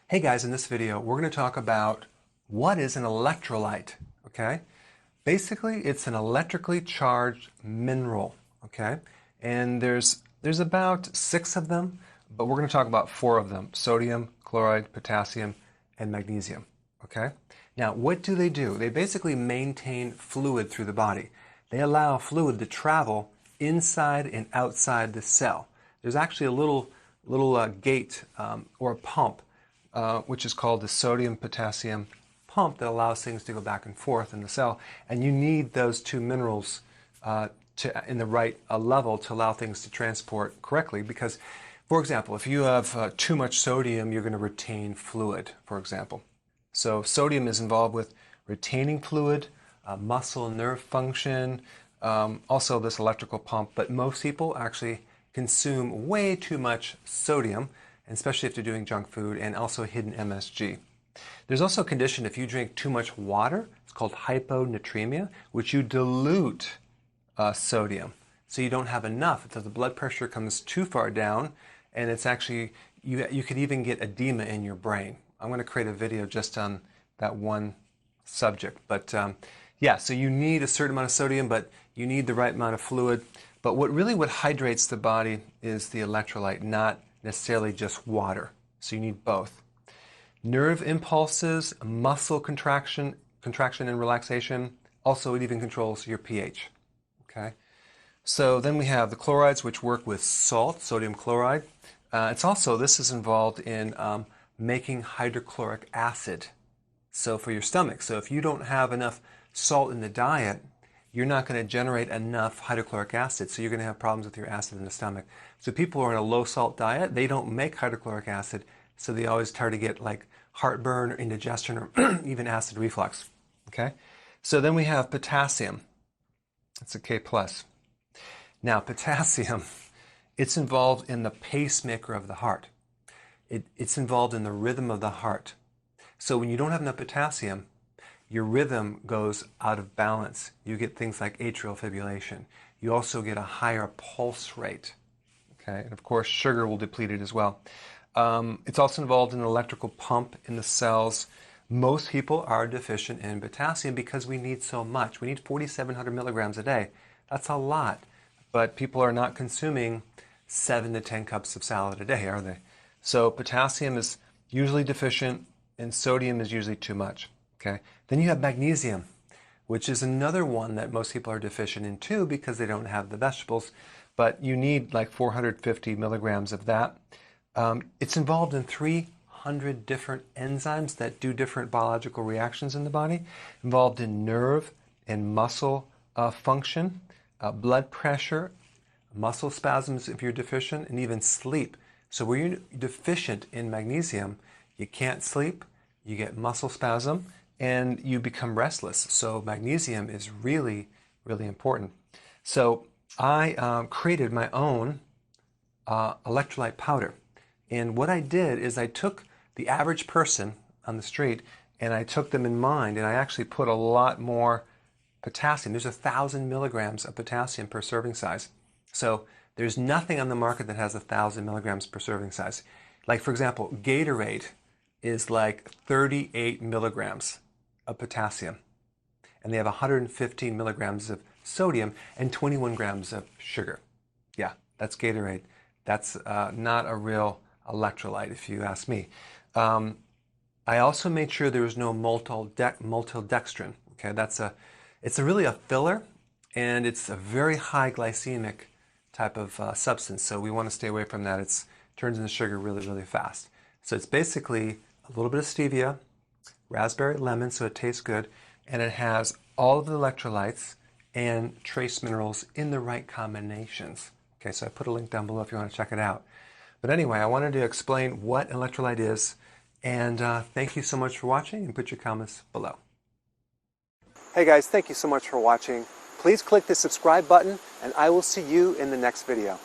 Hey guys, in this video, we're going to talk about what is an electrolyte, okay? Basically, it's an electrically charged mineral, okay? And there's about 6 of them, but we're going to talk about 4 of them: sodium, chloride, potassium, and magnesium, okay? Now, what do? They basically maintain fluid through the body. They allow fluid to travel inside and outside the cell. There's actually a little gate or a pump which is called the sodium-potassium pump that allows things to go back and forth in the cell. And you need those 2 minerals in the right level to allow things to transport correctly. Because, for example, if you have too much sodium, you're going to retain fluid, for example. So sodium is involved with retaining fluid, muscle and nerve function, also this electrical pump. But most people actually consume way too much sodium, especially if they're doing junk food, and also hidden MSG. There's also a condition if you drink too much water. It's called hyponatremia, which you dilute sodium. So you don't have enough. So the blood pressure comes too far down, and it's actually, you could even get edema in your brain. I'm going to create a video just on that one subject. But yeah, so you need a certain amount of sodium, but you need the right amount of fluid. But what hydrates the body is the electrolyte, not necessarily just water. So you need both. Nerve impulses, muscle contraction and relaxation. Also, it even controls your pH. Okay. So then we have the chlorides, which work with salt, sodium chloride. This is involved in making hydrochloric acid. So for your stomach. So if you don't have enough salt in the diet, you're not going to generate enough hydrochloric acid, so you're going to have problems with your acid in the stomach. So people who are on a low salt diet, they don't make hydrochloric acid, so they always try to get like heartburn or indigestion or even acid reflux. Okay? So then we have potassium. It's a K+. Now potassium, it's involved in the pacemaker of the heart. It's involved in the rhythm of the heart. So when you don't have enough potassium, your rhythm goes out of balance. You get things like atrial fibrillation. You also get a higher pulse rate. Okay, and of course, sugar will deplete it as well. It's also involved in an electrical pump in the cells. Most people are deficient in potassium because we need so much. We need 4,700 milligrams a day. That's a lot, but people are not consuming 7 to 10 cups of salad a day, are they? So potassium is usually deficient, and sodium is usually too much. Okay. Then you have magnesium, which is another one that most people are deficient in too because they don't have the vegetables, but you need like 450 milligrams of that. It's involved in 300 different enzymes that do different biological reactions in the body, involved in nerve and muscle function, blood pressure, muscle spasms if you're deficient, and even sleep. So when you're deficient in magnesium, you can't sleep, you get muscle spasm, and you become restless. So magnesium is really, really important. So I created my own electrolyte powder. And what I did is I took the average person on the street and I took them in mind, and I actually put a lot more potassium. There's 1,000 milligrams of potassium per serving size. So there's nothing on the market that has 1,000 milligrams per serving size. Like, for example, Gatorade is like 38 milligrams of potassium, and they have 115 milligrams of sodium and 21 grams of sugar. Yeah, that's Gatorade. That's not a real electrolyte, if you ask me. I also made sure there was no maltodextrin. Okay, it's really a filler, and it's a very high glycemic type of substance, so we want to stay away from that. It turns into sugar really, really fast. So it's basically a little bit of stevia, raspberry lemon, so it tastes good, and it has all of the electrolytes and trace minerals in the right combinations. Okay, so I put a link down below if you want to check it out. But anyway, I wanted to explain what electrolyte is, and thank you so much for watching, and put your comments below. Hey guys, thank you so much for watching. Please click the subscribe button, and I will see you in the next video.